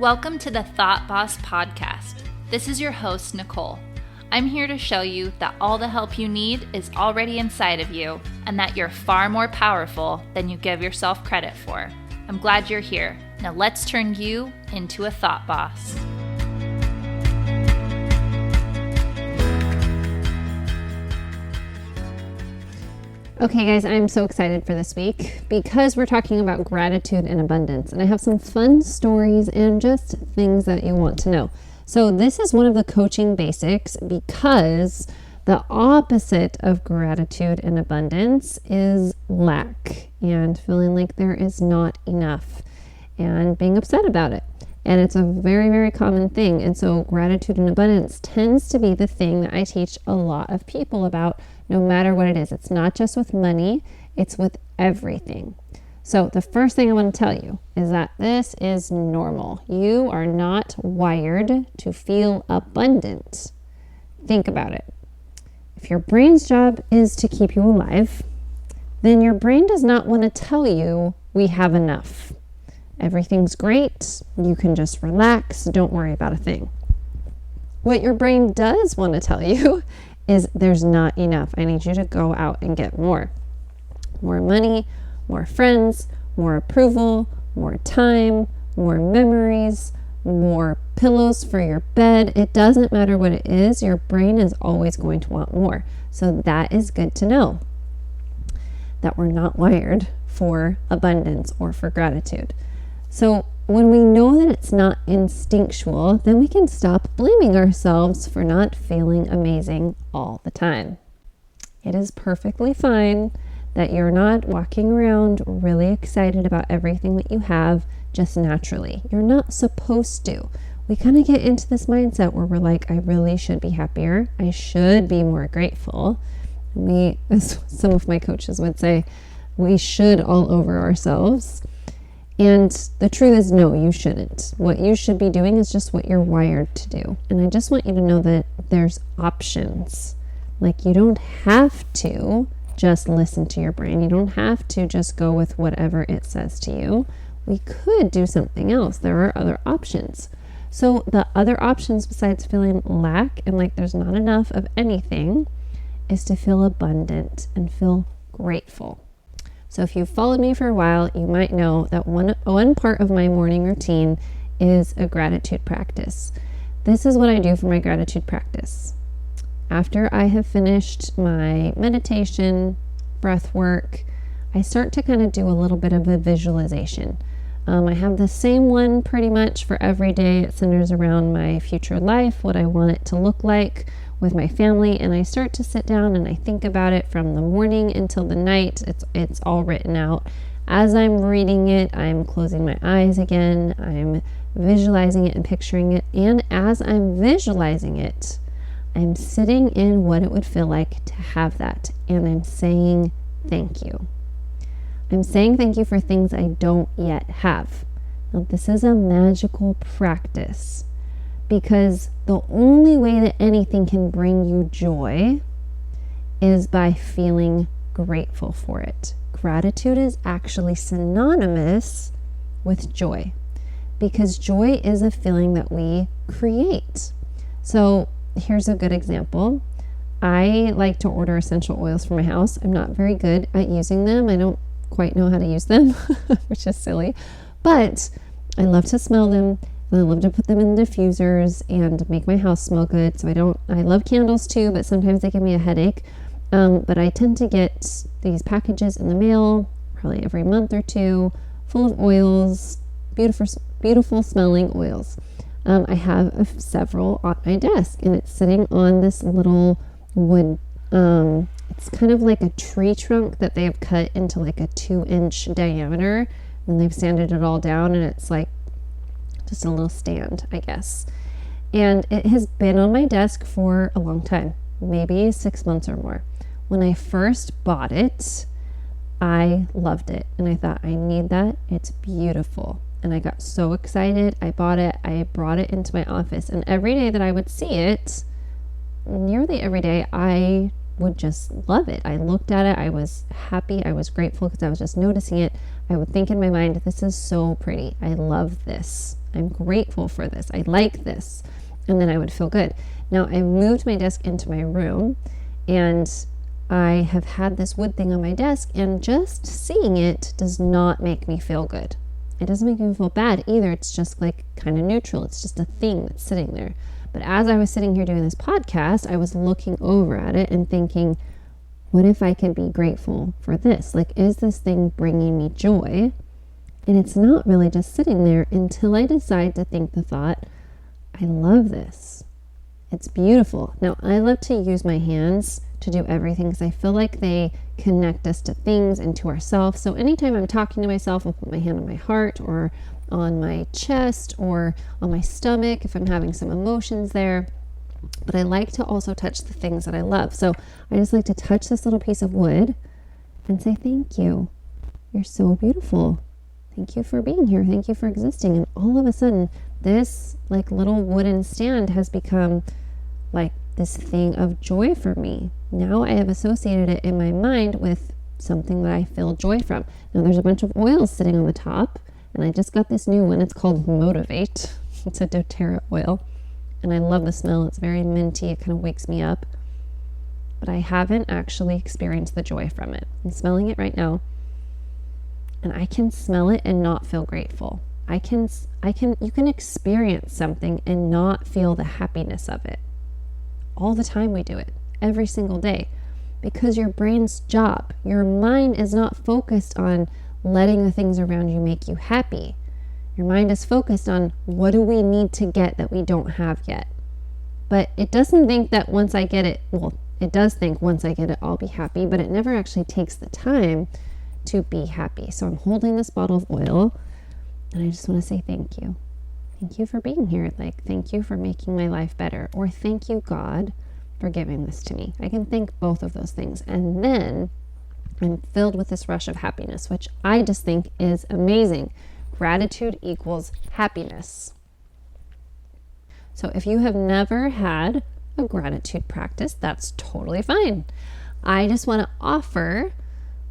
Welcome to the Thought Boss Podcast. This is your host, Nicole. I'm here to show you that all the help you need is already inside of you and that you're far more powerful than you give yourself credit for. I'm glad you're here. Now let's turn you into a thought boss. Okay guys, I'm so excited for this week because we're talking about gratitude and abundance, and I have some fun stories and just things that you want to know. So this is one of the coaching basics because the opposite of gratitude and abundance is lack and feeling like there is not enough and being upset about it. And it's a very, very common thing. And so gratitude and abundance tends to be the thing that I teach a lot of people about, no matter what it is. It's not just with money, it's with everything. So the first thing I want to tell you is that this is normal. You are not wired to feel abundant. Think about it. If your brain's job is to keep you alive, then your brain does not want to tell you we have enough. Everything's great. You can just relax. Don't worry about a thing. What your brain does want to tell you is there's not enough. I need you to go out and get more. More money, more friends, more approval, more time, more memories, more pillows for your bed. It doesn't matter what it is. Your brain is always going to want more. So that is good to know, that we're not wired for abundance or for gratitude. So when we know that it's not instinctual, then we can stop blaming ourselves for not feeling amazing all the time. It is perfectly fine that you're not walking around really excited about everything that you have just naturally. You're not supposed to. We kind of get into this mindset where we're like, I really should be happier. I should be more grateful. As some of my coaches would say, we should all over ourselves. And the truth is, no, you shouldn't. What you should be doing is just what you're wired to do. And I just want you to know that there's options. Like, you don't have to just listen to your brain. You don't have to just go with whatever it says to you. We could do something else. There are other options. So the other options besides feeling lack and like there's not enough of anything is to feel abundant and feel grateful. So if you've followed me for a while, you might know that one part of my morning routine is a gratitude practice. This is what I do for my gratitude practice. After I have finished my meditation, breath work, I start to kind of do a little bit of a visualization. I have the same one pretty much for every day. It centers around my future life, what I want it to look like with my family, and I start to sit down and I think about it from the morning until the night. It's all written out. As I'm reading it, I'm closing my eyes again. I'm visualizing it and picturing it. And as I'm visualizing it, I'm sitting in what it would feel like to have that. And I'm saying thank you. I'm saying thank you for things I don't yet have. Now, this is a magical practice, because the only way that anything can bring you joy is by feeling grateful for it. Gratitude is actually synonymous with joy, because joy is a feeling that we create. So here's a good example. I like to order essential oils for my house. I'm not very good at using them. I don't quite know how to use them, which is silly, but I love to smell them. I love to put them in diffusers and make my house smell good. So I love candles too, but sometimes they give me a headache. But I tend to get these packages in the mail probably every month or two, full of oils, beautiful smelling oils. I have several on my desk, and it's sitting on this little wood. It's kind of like a tree trunk that they have cut into like a 2-inch diameter, and they've sanded it all down, and it's like just a little stand, I guess. And it has been on my desk for a long time, maybe 6 months or more. When I first bought it, I loved it. And I thought, I need that. It's beautiful. And I got so excited. I bought it. I brought it into my office. And every day that I would see it, nearly every day, I would just love it. I looked at it. I was happy. I was grateful because I was just noticing it. I would think in my mind, this is so pretty. I love this. I'm grateful for this. I like this. And then I would feel good. Now, I moved my desk into my room, and I have had this wood thing on my desk, and just seeing it does not make me feel good. It doesn't make me feel bad either. It's just like kind of neutral. It's just a thing that's sitting there. But as I was sitting here doing this podcast, I was looking over at it and thinking, what if I could be grateful for this? Like, is this thing bringing me joy? And it's not really just sitting there until I decide to think the thought, I love this. It's beautiful. Now, I love to use my hands to do everything because I feel like they connect us to things and to ourselves. So anytime I'm talking to myself, I'll put my hand on my heart or on my chest or on my stomach if I'm having some emotions there. But I like to also touch the things that I love. So I just like to touch this little piece of wood and say, thank you. You're so beautiful. Thank you for being here. Thank you for existing. And all of a sudden, this like little wooden stand has become like this thing of joy for me. Now I have associated it in my mind with something that I feel joy from. Now there's a bunch of oils sitting on the top, and I just got this new one. It's called Motivate. It's a doTERRA oil, and I love the smell. It's very minty. It kind of wakes me up, but I haven't actually experienced the joy from it. I'm smelling it right now, and I can smell it and not feel grateful. You can experience something and not feel the happiness of it. All the time we do it, every single day, because your brain's job, your mind is not focused on letting the things around you make you happy. Your mind is focused on what do we need to get that we don't have yet. But it doesn't think that once I get it, well, it does think once I get it, I'll be happy, but it never actually takes the time to be happy. So I'm holding this bottle of oil, and I just want to say thank you. Thank you for being here. Like, thank you for making my life better. Or thank you, God, for giving this to me. I can think both of those things. And then I'm filled with this rush of happiness, which I just think is amazing. Gratitude equals happiness. So if you have never had a gratitude practice, that's totally fine. I just want to offer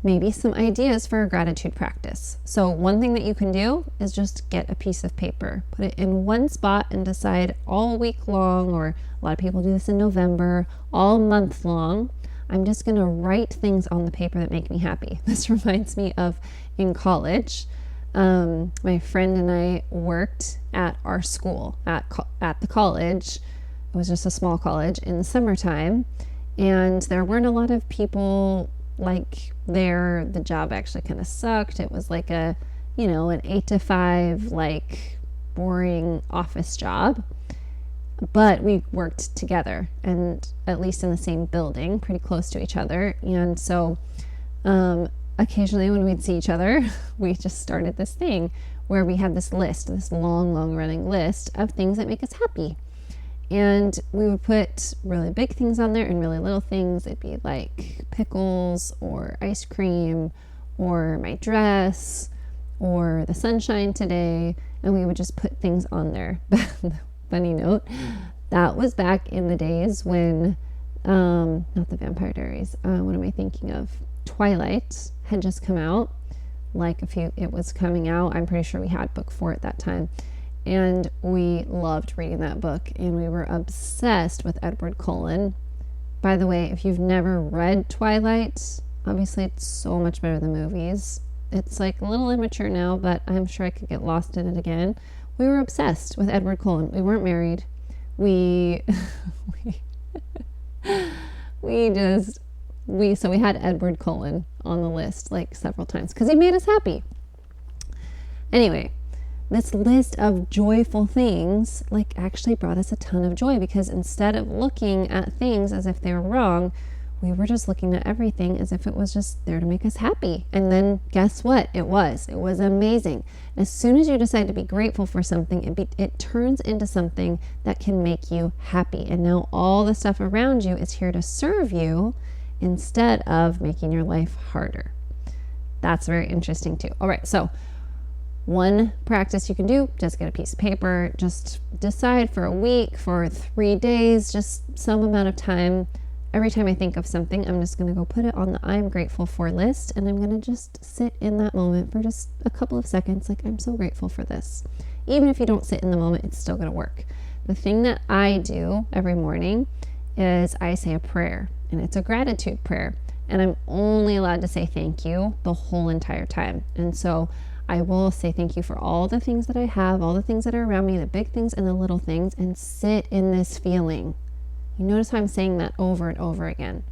maybe some ideas for a gratitude practice. So one thing that you can do is just get a piece of paper, put it in one spot and decide all week long, or a lot of people do this in November, all month long, I'm just going to write things on the paper that make me happy. This reminds me of in college. My friend and I worked at our school, at the college. It was just a small college in the summertime, and there weren't a lot of people like there. The job actually kind of sucked. It was like an 8 to 5, like boring office job. But we worked together, and at least in the same building, pretty close to each other. And so occasionally when we'd see each other, we just started this thing where we had this list, this long running list of things that make us happy. And we would put really big things on there and really little things. It'd be like pickles or ice cream or my dress or the sunshine today. And we would just put things on there. Funny note, that was back in the days when, not the Vampire Diaries, what am I thinking of? Twilight had just come out. It was coming out. I'm pretty sure we had book 4 at that time. And we loved reading that book, and we were obsessed with Edward Cullen. By the way, if you've never read Twilight, obviously it's so much better than movies. It's like a little immature now, but I'm sure I could get lost in it again. We were obsessed with Edward Cullen. We weren't married. We had Edward Cullen on the list like several times because he made us happy. Anyway, this list of joyful things like actually brought us a ton of joy, because instead of looking at things as if they were wrong, we were just looking at everything as if it was just there to make us happy. And then guess what? It was amazing. As soon as you decide to be grateful for something, it turns into something that can make you happy. And now all the stuff around you is here to serve you instead of making your life harder. That's very interesting too. All right, so one practice you can do, just get a piece of paper, just decide for a week, for 3 days, just some amount of time every time I think of something, I'm just going to go put it on the I'm grateful for list, and I'm going to just sit in that moment for just a couple of seconds. Like, I'm so grateful for this. Even if you don't sit in the moment, it's still going to work. The thing that I do every morning is I say a prayer, and it's a gratitude prayer. And I'm only allowed to say thank you the whole entire time. And so I will say thank you for all the things that I have, all the things that are around me, the big things and the little things, and sit in this feeling. You notice how I'm saying that over and over again,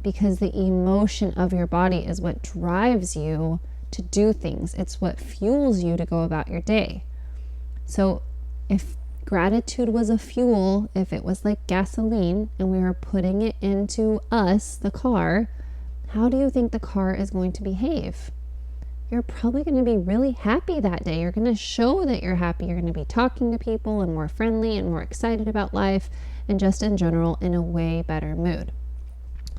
because the emotion of your body is what drives you to do things. It's what fuels you to go about your day. So if gratitude was a fuel, if it was like gasoline and we were putting it into us, the car, how do you think the car is going to behave? You're probably going to be really happy that day. You're going to show that you're happy. You're going to be talking to people and more friendly and more excited about life, and just in general in a way better mood.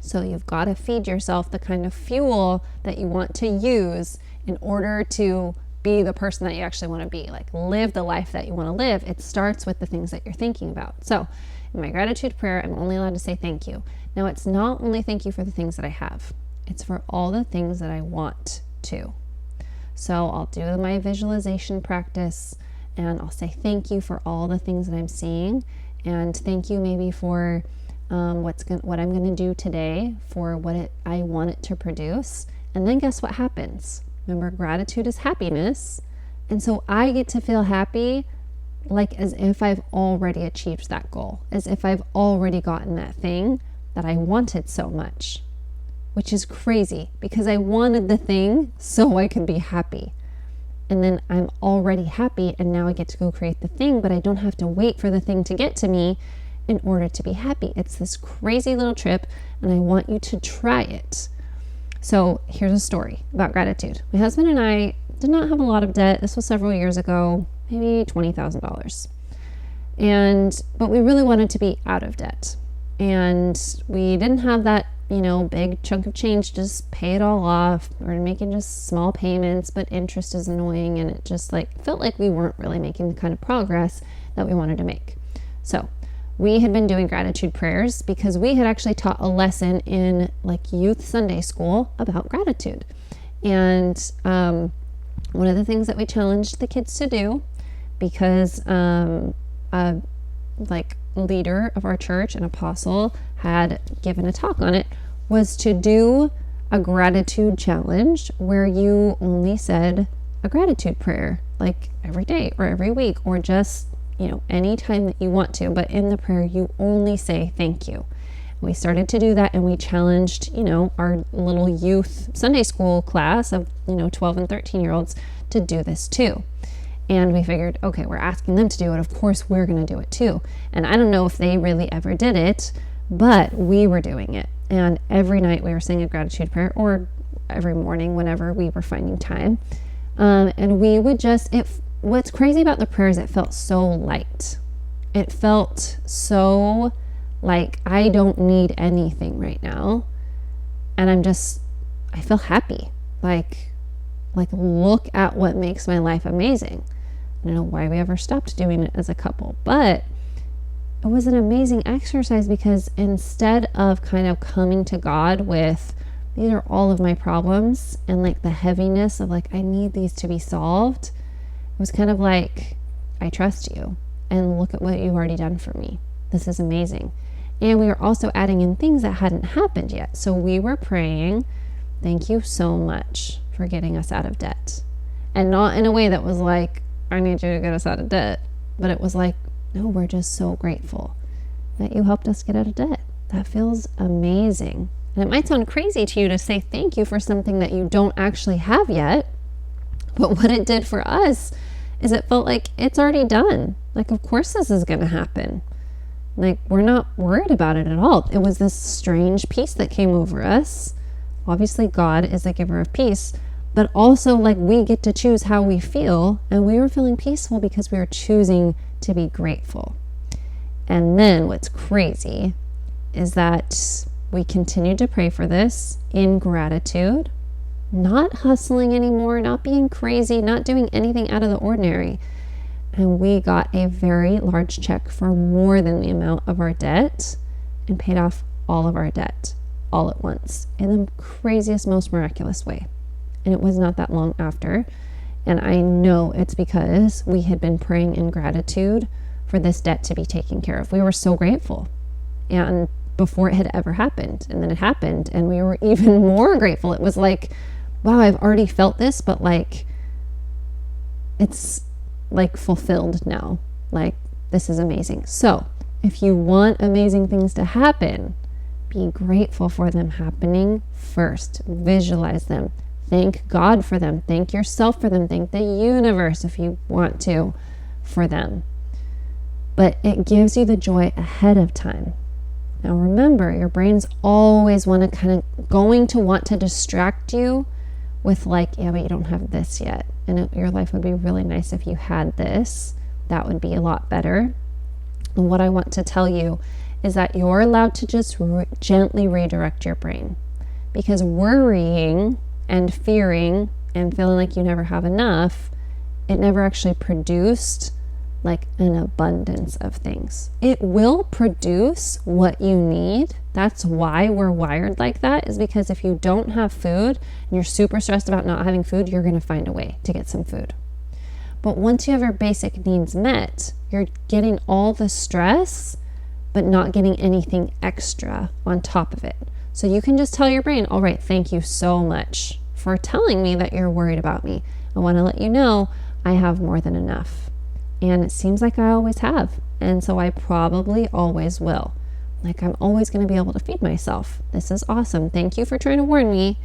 So you've got to feed yourself the kind of fuel that you want to use in order to be the person that you actually want to be, like live the life that you want to live. It starts with the things that you're thinking about. So in my gratitude prayer, I'm only allowed to say thank you. Now, it's not only thank you for the things that I have, it's for all the things that I want to. So I'll do my visualization practice and I'll say thank you for all the things that I'm seeing, and thank you maybe for what I'm going to do today for I want it to produce. And then guess what happens? Remember, gratitude is happiness. And so I get to feel happy like as if I've already achieved that goal, as if I've already gotten that thing that I wanted so much, which is crazy because I wanted the thing so I could be happy. And then I'm already happy, and now I get to go create the thing, but I don't have to wait for the thing to get to me in order to be happy. It's this crazy little trip, and I want you to try it. So here's a story about gratitude. My husband and I did not have a lot of debt. This was several years ago, maybe $20,000. But we really wanted to be out of debt. And we didn't have that big chunk of change to just pay it all off. We're making just small payments, but interest is annoying, and it just felt like we weren't really making the kind of progress that we wanted to make. So we had been doing gratitude prayers because we had actually taught a lesson in youth Sunday school about gratitude. And one of the things that we challenged the kids to do, because a leader of our church, an apostle, had given a talk on it, was to do a gratitude challenge where you only said a gratitude prayer every day or every week, or just any time that you want to, but in the prayer you only say thank you. We started to do that, and we challenged our little youth Sunday school class of 12 and 13-year-olds to do this too. And we figured, okay, we're asking them to do it, of course we're going to do it too. And I don't know if they really ever did it, but we were doing it. And every night we were saying a gratitude prayer, or every morning whenever we were finding time. And we would what's crazy about the prayers, it felt so light. It felt so like I don't need anything right now. And I feel happy. Like look at what makes my life amazing. I don't know why we ever stopped doing it as a couple, but it was an amazing exercise, because instead of kind of coming to God with, these are all of my problems, and the heaviness of I need these to be solved, it was kind of like, I trust you, and look at what you've already done for me. This is amazing. And we were also adding in things that hadn't happened yet. So we were praying, thank you so much for getting us out of debt. And not in a way that was I need you to get us out of debt. But it was no, we're just so grateful that you helped us get out of debt. That feels amazing. And it might sound crazy to you to say thank you for something that you don't actually have yet. But what it did for us is it felt like it's already done. Of course this is going to happen. We're not worried about it at all. It was this strange peace that came over us. Obviously, God is the giver of peace, but also we get to choose how we feel, and we were feeling peaceful because we were choosing to be grateful. And then what's crazy is that we continued to pray for this in gratitude, not hustling anymore, not being crazy, not doing anything out of the ordinary. And we got a very large check for more than the amount of our debt and paid off all of our debt all at once in the craziest, most miraculous way. And it was not that long after. And I know it's because we had been praying in gratitude for this debt to be taken care of. We were so grateful. And before it had ever happened. And then it happened and we were even more grateful. It was like, wow, I've already felt this, but like, it's like fulfilled now. Like, this is amazing. So if you want amazing things to happen, be grateful for them happening first. Visualize them. Thank God for them. Thank yourself for them. Thank the universe, if you want to, for them. But it gives you the joy ahead of time. Now remember, your brain's always going to want to distract you with like, yeah, but you don't have this yet. And your life would be really nice if you had this. That would be a lot better. And what I want to tell you is that you're allowed to just gently redirect your brain. Because worrying and fearing and feeling like you never have enough, it never actually produced like an abundance of things. It will produce what you need. That's why we're wired like that, is because if you don't have food and you're super stressed about not having food, you're going to find a way to get some food. But once you have your basic needs met, you're getting all the stress, but not getting anything extra on top of it. So you can just tell your brain, all right, thank you so much for telling me that you're worried about me. I want to let you know I have more than enough. And it seems like I always have. And so I probably always will. Like, I'm always going to be able to feed myself. This is awesome. Thank you for trying to warn me.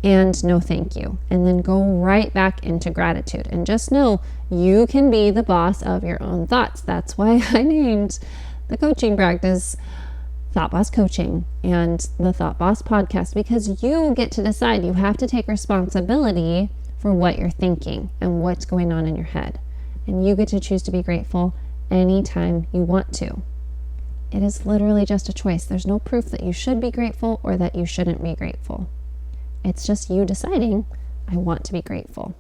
And no thank you. And then go right back into gratitude. And just know you can be the boss of your own thoughts. That's why I named the coaching practice Thought Boss Coaching and the Thought Boss Podcast, because you get to decide. You have to take responsibility for what you're thinking and what's going on in your head. And you get to choose to be grateful anytime you want to. It is literally just a choice. There's no proof that you should be grateful or that you shouldn't be grateful. It's just you deciding, I want to be grateful.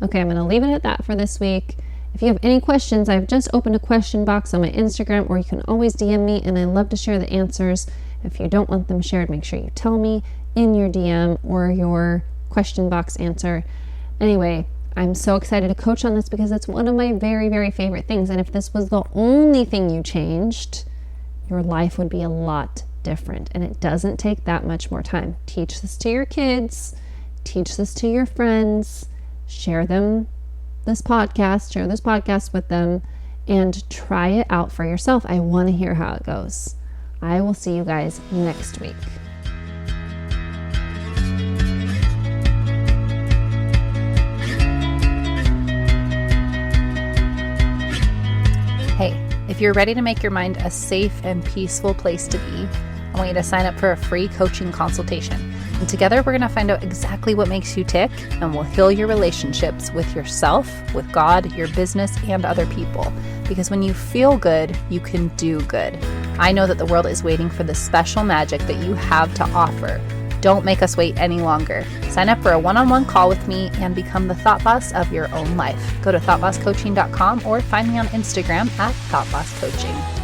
Okay, I'm going to leave it at that for this week. If you have any questions, I've just opened a question box on my Instagram, or you can always DM me, and I love to share the answers. If you don't want them shared, make sure you tell me in your DM or your question box answer. Anyway, I'm so excited to coach on this because it's one of my very, very favorite things. And if this was the only thing you changed, your life would be a lot different. And it doesn't take that much more time. Teach this to your kids, teach this to your friends, share this podcast with them, and try it out for yourself. I want to hear how it goes. I will see you guys next week. Hey, if you're ready to make your mind a safe and peaceful place to be, I want you to sign up for a free coaching consultation. And together we're going to find out exactly what makes you tick, and we'll heal your relationships with yourself, with God, your business, and other people. Because when you feel good, you can do good. I know that the world is waiting for the special magic that you have to offer. Don't make us wait any longer. Sign up for a one-on-one call with me and become the thought boss of your own life. Go to thoughtbosscoaching.com or find me on Instagram at thoughtbosscoaching.